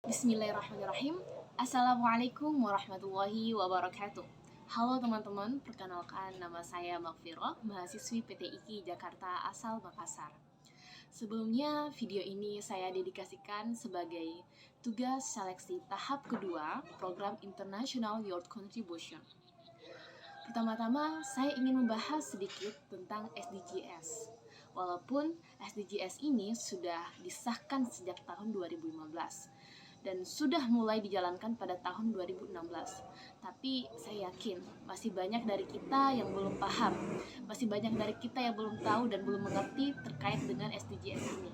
Bismillahirrahmanirrahim. Assalamualaikum warahmatullahi wabarakatuh. Halo teman-teman, perkenalkan nama saya Magfiroh, mahasiswi PTIQ Jakarta asal Makassar. Sebelumnya, video ini saya dedikasikan sebagai tugas seleksi tahap kedua program International Youth Contribution. Pertama-tama, saya ingin membahas sedikit tentang SDGs. Walaupun SDGs ini sudah disahkan sejak tahun 2015 dan sudah mulai dijalankan pada tahun 2016. Tapi saya yakin masih banyak dari kita yang belum paham, masih banyak dari kita yang belum tahu dan belum mengerti terkait dengan SDGs ini.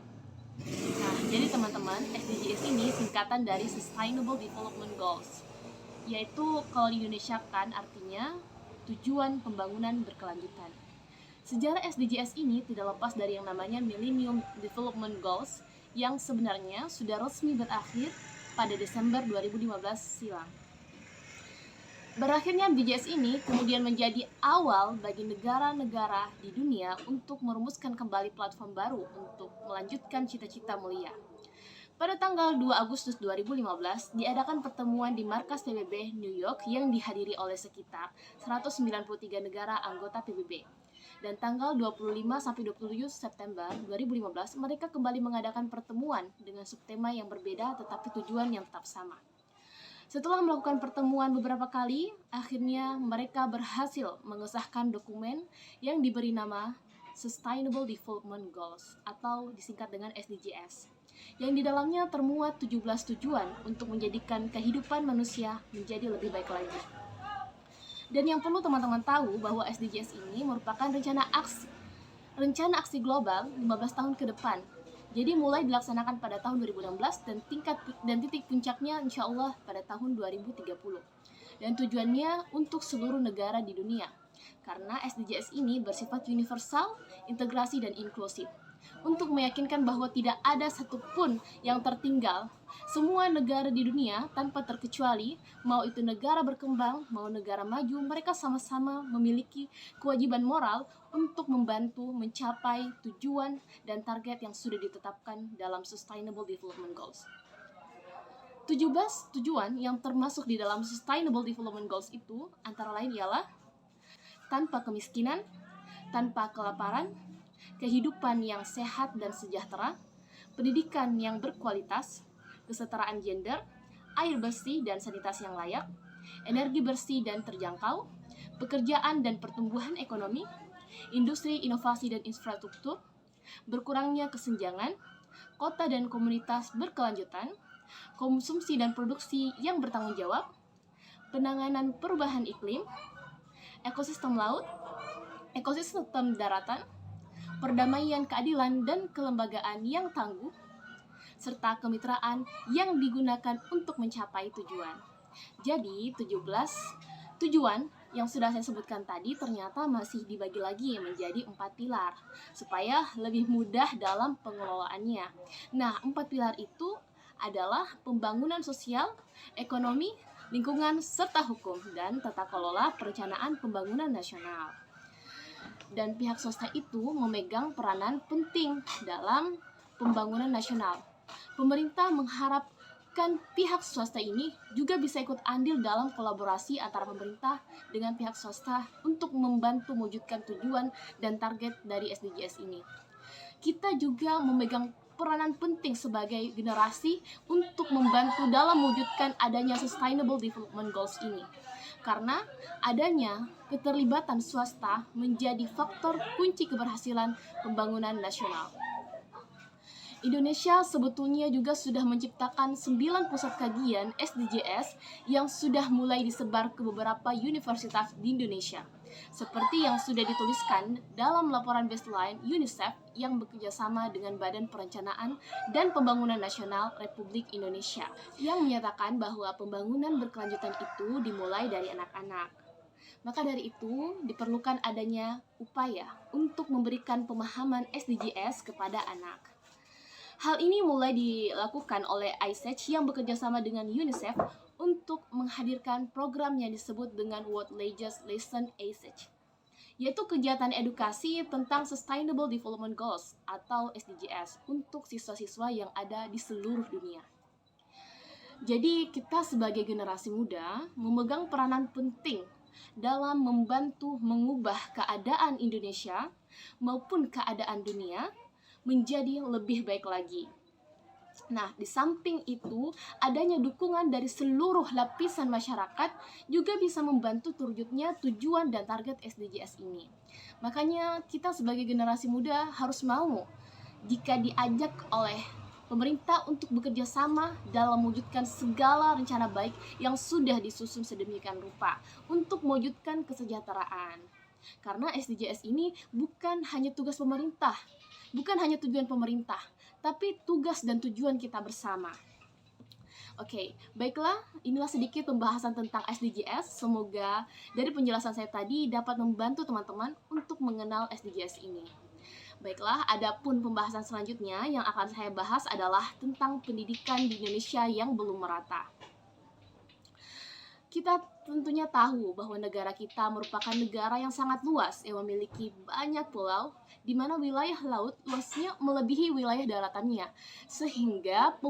Nah, jadi teman-teman, SDGs ini singkatan dari Sustainable Development Goals, yaitu kalau di Indonesia kan artinya tujuan pembangunan berkelanjutan. Sejarah SDGs ini tidak lepas dari yang namanya Millennium Development Goals yang sebenarnya sudah resmi berakhir pada Desember 2015 silam. Berakhirnya SDGs ini kemudian menjadi awal bagi negara-negara di dunia untuk merumuskan kembali platform baru untuk melanjutkan cita-cita mulia. Pada tanggal 2 Agustus 2015, diadakan pertemuan di markas PBB New York yang dihadiri oleh sekitar 193 negara anggota PBB. Dan tanggal 25-27 September 2015, mereka kembali mengadakan pertemuan dengan subtema yang berbeda tetapi tujuan yang tetap sama. Setelah melakukan pertemuan beberapa kali, akhirnya mereka berhasil mengesahkan dokumen yang diberi nama Sustainable Development Goals atau disingkat dengan SDGs, yang di dalamnya termuat 17 tujuan untuk menjadikan kehidupan manusia menjadi lebih baik lagi. Dan yang perlu teman-teman tahu bahwa SDGs ini merupakan rencana aksi global 15 tahun ke depan. Jadi mulai dilaksanakan pada tahun 2016 dan titik puncaknya insya Allah pada tahun 2030. Dan tujuannya untuk seluruh negara di dunia. Karena SDGs ini bersifat universal, integrasi, dan inklusif. Untuk meyakinkan bahwa tidak ada satupun yang tertinggal, semua negara di dunia tanpa terkecuali, mau itu negara berkembang, mau negara maju, mereka sama-sama memiliki kewajiban moral untuk membantu mencapai tujuan dan target yang sudah ditetapkan dalam Sustainable Development Goals. 17 tujuan yang termasuk di dalam Sustainable Development Goals itu antara lain ialah tanpa kemiskinan, tanpa kelaparan, kehidupan yang sehat dan sejahtera, pendidikan yang berkualitas, kesetaraan gender, air bersih dan sanitasi yang layak, energi bersih dan terjangkau, pekerjaan dan pertumbuhan ekonomi, industri, inovasi dan infrastruktur, berkurangnya kesenjangan, kota dan komunitas berkelanjutan, konsumsi dan produksi yang bertanggung jawab, penanganan perubahan iklim, ekosistem laut, ekosistem daratan, perdamaian, keadilan, dan kelembagaan yang tangguh, serta kemitraan yang digunakan untuk mencapai tujuan. Jadi, 17 tujuan yang sudah saya sebutkan tadi ternyata masih dibagi lagi menjadi 4 pilar, supaya lebih mudah dalam pengelolaannya. Nah, 4 pilar itu adalah pembangunan sosial, ekonomi, lingkungan, serta hukum, dan tata kelola perencanaan pembangunan nasional. Dan pihak swasta itu memegang peranan penting dalam pembangunan nasional. Pemerintah mengharapkan pihak swasta ini juga bisa ikut andil dalam kolaborasi antara pemerintah dengan pihak swasta untuk membantu mewujudkan tujuan dan target dari SDGs ini. Kita juga memegang peranan penting sebagai generasi untuk membantu dalam mewujudkan adanya Sustainable Development Goals ini. Karena adanya keterlibatan swasta menjadi faktor kunci keberhasilan pembangunan nasional. Indonesia sebetulnya juga sudah menciptakan 9 pusat kajian SDGs yang sudah mulai disebar ke beberapa universitas di Indonesia. Seperti yang sudah dituliskan dalam laporan baseline UNICEF yang bekerjasama dengan Badan Perencanaan dan Pembangunan Nasional Republik Indonesia, yang menyatakan bahwa pembangunan berkelanjutan itu dimulai dari anak-anak. Maka dari itu, diperlukan adanya upaya untuk memberikan pemahaman SDGs kepada anak. Hal ini mulai dilakukan oleh ISEC yang bekerjasama dengan UNICEF untuk menghadirkan program yang disebut dengan World Legislation ISEC, yaitu kegiatan edukasi tentang Sustainable Development Goals atau SDGs untuk siswa-siswa yang ada di seluruh dunia. Jadi kita sebagai generasi muda memegang peranan penting dalam membantu mengubah keadaan Indonesia maupun keadaan dunia menjadi lebih baik lagi. Nah, di samping itu, adanya dukungan dari seluruh lapisan masyarakat juga bisa membantu terwujudnya tujuan dan target SDGs ini. Makanya kita sebagai generasi muda harus mau jika diajak oleh pemerintah untuk bekerja sama dalam mewujudkan segala rencana baik yang sudah disusun sedemikian rupa untuk mewujudkan kesejahteraan. Karena SDGs ini bukan hanya tugas pemerintah, bukan hanya tujuan pemerintah, tapi tugas dan tujuan kita bersama. Oke, baiklah, inilah sedikit pembahasan tentang SDGs. Semoga dari penjelasan saya tadi dapat membantu teman-teman untuk mengenal SDGs ini. Baiklah, adapun pembahasan selanjutnya yang akan saya bahas adalah tentang pendidikan di Indonesia yang belum merata. Kita tentunya tahu bahwa negara kita merupakan negara yang sangat luas, yang memiliki banyak pulau, di mana wilayah laut luasnya melebihi wilayah daratannya, sehingga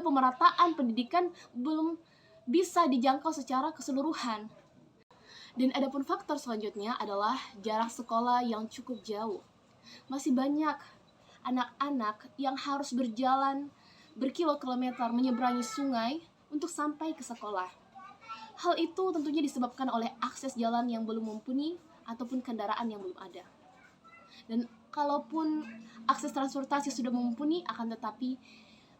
pemerataan pendidikan belum bisa dijangkau secara keseluruhan. Dan adapun faktor selanjutnya adalah jarak sekolah yang cukup jauh. Masih banyak anak-anak yang harus berjalan berkilo-kilometer menyeberangi sungai untuk sampai ke sekolah. Hal itu tentunya disebabkan oleh akses jalan yang belum mumpuni ataupun kendaraan yang belum ada. Dan kalaupun akses transportasi sudah mumpuni, akan tetapi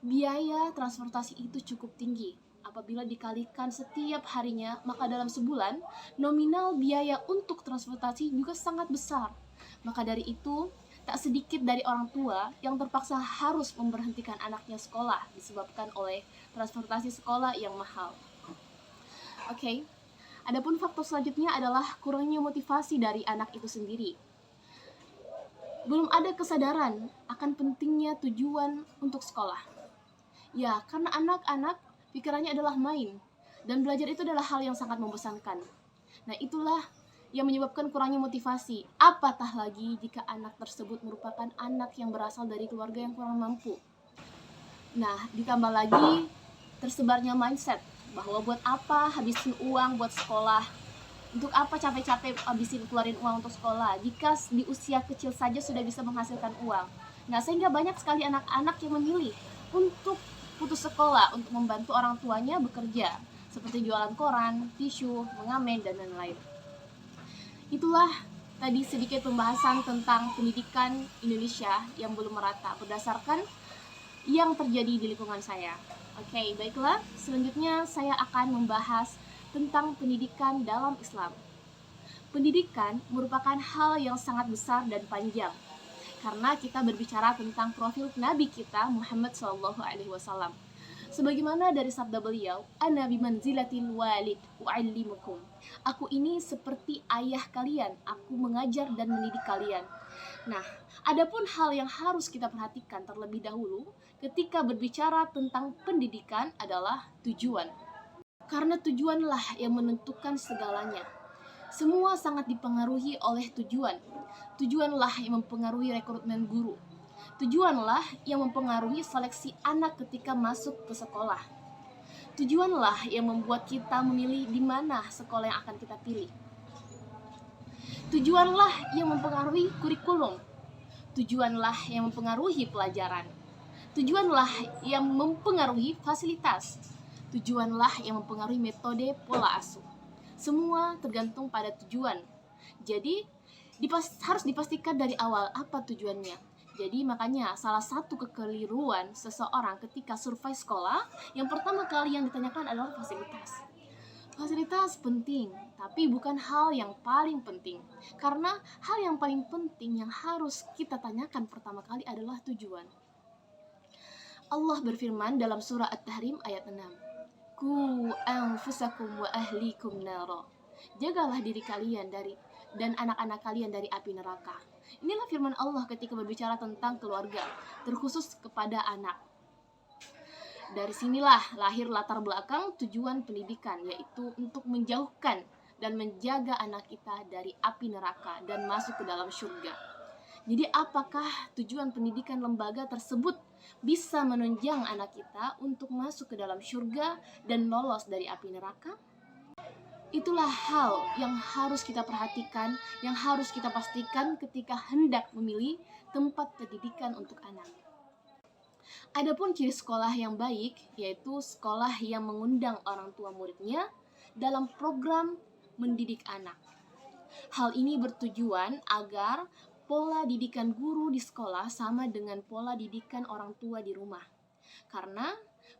biaya transportasi itu cukup tinggi. Apabila dikalikan setiap harinya, maka dalam sebulan nominal biaya untuk transportasi juga sangat besar. Maka dari itu, tak sedikit dari orang tua yang terpaksa harus memberhentikan anaknya sekolah disebabkan oleh transportasi sekolah yang mahal. Oke, adapun faktor selanjutnya adalah kurangnya motivasi dari anak itu sendiri. Belum ada kesadaran akan pentingnya tujuan untuk sekolah. Ya, karena anak-anak pikirannya adalah main, dan belajar itu adalah hal yang sangat membosankan. Nah, itulah yang menyebabkan kurangnya motivasi. Apatah lagi jika anak tersebut merupakan anak yang berasal dari keluarga yang kurang mampu. Nah, ditambah lagi tersebarnya mindset bahwa buat apa habisin uang buat sekolah, untuk apa capek-capek habisin keluarin uang untuk sekolah jika di usia kecil saja sudah bisa menghasilkan uang. Nah, sehingga banyak sekali anak-anak yang memilih untuk putus sekolah untuk membantu orang tuanya bekerja, seperti jualan koran, tisu, mengamen, dan lain-lain. Itulah tadi sedikit pembahasan tentang pendidikan Indonesia yang belum merata berdasarkan yang terjadi di lingkungan saya. Oke, baiklah. Selanjutnya saya akan membahas tentang pendidikan dalam Islam. Pendidikan merupakan hal yang sangat besar dan panjang, karena kita berbicara tentang profil Nabi kita Muhammad SAW. Sebagaimana dari sabda beliau, "Ana bimanzilatil walid u'allimukum." Aku ini seperti ayah kalian, aku mengajar dan mendidik kalian. Nah, adapun hal yang harus kita perhatikan terlebih dahulu ketika berbicara tentang pendidikan adalah tujuan. Karena tujuanlah yang menentukan segalanya. Semua sangat dipengaruhi oleh tujuan. Tujuanlah yang mempengaruhi rekrutmen guru. Tujuanlah yang mempengaruhi seleksi anak ketika masuk ke sekolah. Tujuanlah yang membuat kita memilih di mana sekolah yang akan kita pilih. Tujuanlah yang mempengaruhi kurikulum. Tujuanlah yang mempengaruhi pelajaran. Tujuanlah yang mempengaruhi fasilitas. Tujuanlah yang mempengaruhi metode pola asuh. Semua tergantung pada tujuan. Jadi harus dipastikan dari awal apa tujuannya. Jadi makanya salah satu kekeliruan seseorang ketika survei sekolah, yang pertama kali yang ditanyakan adalah fasilitas. Fasilitas penting, tapi bukan hal yang paling penting. Karena hal yang paling penting yang harus kita tanyakan pertama kali adalah tujuan. Allah berfirman dalam surah At-Tahrim ayat 6. Ku anfusakum wa ahlikum nara. Jagalah diri kalian dan anak-anak kalian dari api neraka. Inilah firman Allah ketika berbicara tentang keluarga, terkhusus kepada anak. Dari sinilah lahir latar belakang tujuan pendidikan, yaitu untuk menjauhkan dan menjaga anak kita dari api neraka dan masuk ke dalam surga. Jadi apakah tujuan pendidikan lembaga tersebut bisa menunjang anak kita untuk masuk ke dalam surga dan lolos dari api neraka? Itulah hal yang harus kita perhatikan, yang harus kita pastikan ketika hendak memilih tempat pendidikan untuk anak. Adapun ciri sekolah yang baik, yaitu sekolah yang mengundang orang tua muridnya dalam program mendidik anak. Hal ini bertujuan agar pola didikan guru di sekolah sama dengan pola didikan orang tua di rumah. Karena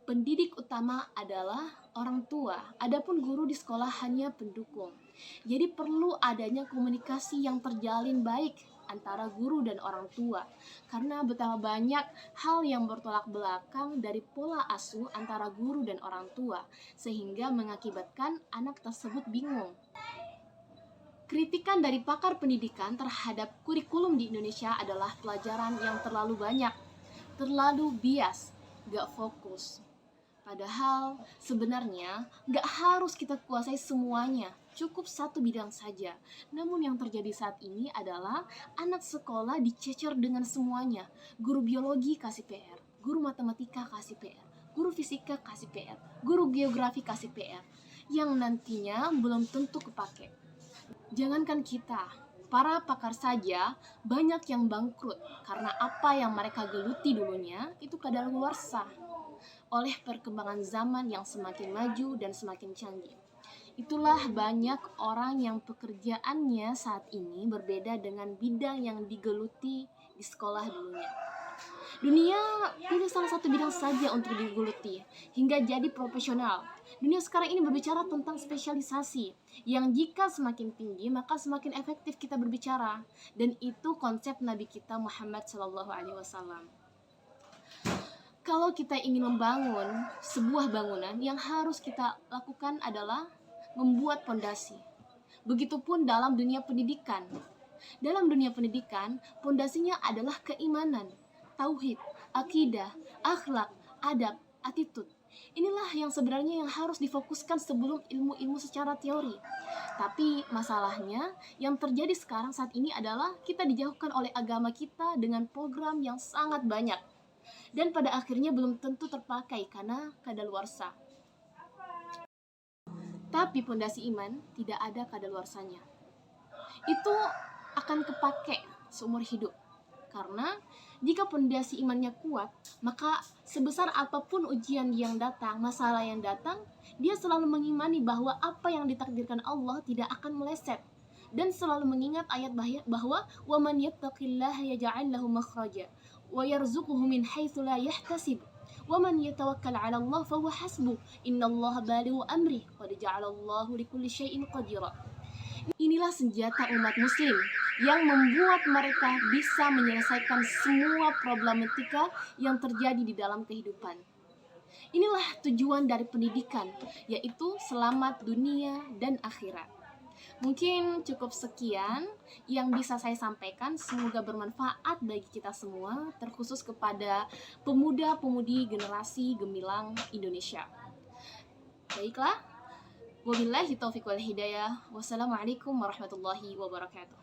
pendidik utama adalah orang tua, adapun guru di sekolah hanya pendukung. Jadi perlu adanya komunikasi yang terjalin baik antara guru dan orang tua. Karena betapa banyak hal yang bertolak belakang dari pola asuh antara guru dan orang tua, sehingga mengakibatkan anak tersebut bingung. Kritikan dari pakar pendidikan terhadap kurikulum di Indonesia adalah pelajaran yang terlalu banyak, terlalu bias, gak fokus. Padahal sebenarnya gak harus kita kuasai semuanya, cukup satu bidang saja. Namun yang terjadi saat ini adalah anak sekolah dicecer dengan semuanya. Guru biologi kasih PR, guru matematika kasih PR, guru fisika kasih PR, guru geografi kasih PR, yang nantinya belum tentu kepake. Jangankan kita, para pakar saja banyak yang bangkrut karena apa yang mereka geluti dulunya itu kadaluarsa oleh perkembangan zaman yang semakin maju dan semakin canggih. Itulah banyak orang yang pekerjaannya saat ini berbeda dengan bidang yang digeluti di sekolah dulunya. Dunia pilih salah satu bidang saja untuk digeluti hingga jadi profesional. Dunia sekarang ini berbicara tentang spesialisasi, yang jika semakin tinggi maka semakin efektif kita berbicara, dan itu konsep Nabi kita Muhammad SAW. Kalau kita ingin membangun sebuah bangunan, yang harus kita lakukan adalah membuat fondasi. Begitupun dalam dunia pendidikan. Dalam dunia pendidikan, fondasinya adalah keimanan, tauhid, akidah, akhlak, adab, attitude. Inilah yang sebenarnya yang harus difokuskan sebelum ilmu-ilmu secara teori. Tapi masalahnya yang terjadi sekarang saat ini adalah kita dijauhkan oleh agama kita dengan program yang sangat banyak. Dan pada akhirnya belum tentu terpakai karena kadaluarsa. Tapi pondasi iman tidak ada kadaluarsanya. Itu akan kepake seumur hidup. Karena jika pondasi imannya kuat, maka sebesar apapun ujian yang datang, masalah yang datang, dia selalu mengimani bahwa apa yang ditakdirkan Allah tidak akan meleset. Dan selalu mengingat ayat bahwa وَمَنْ يَتَّقِ اللَّهَ يَجْعَلْ لَهُ مَخْرَجًا وَيَرْزُقْهُ مِنْ حَيْثُ لَا يَحْتَسِبُ وَمَنْ يَتَوَكَّلْ عَلَى اللَّهِ فَهُوَ حَسْبُهُ إِنَّ اللَّهَ بَالِغُ أَمْرِهِ قَدْ جَعَلَ اللَّهُ لِكُلِّ شَيْءٍ قَدِيرًا. Inilah senjata umat muslim yang membuat mereka bisa menyelesaikan semua problematika yang terjadi di dalam kehidupan. Inilah tujuan dari pendidikan, yaitu selamat dunia dan akhirat. Mungkin cukup sekian yang bisa saya sampaikan. Semoga bermanfaat bagi kita semua, terkhusus kepada pemuda-pemudi generasi gemilang Indonesia. Baiklah, wabillahi taufiq wal hidayah. Wassalamualaikum warahmatullahi wabarakatuh.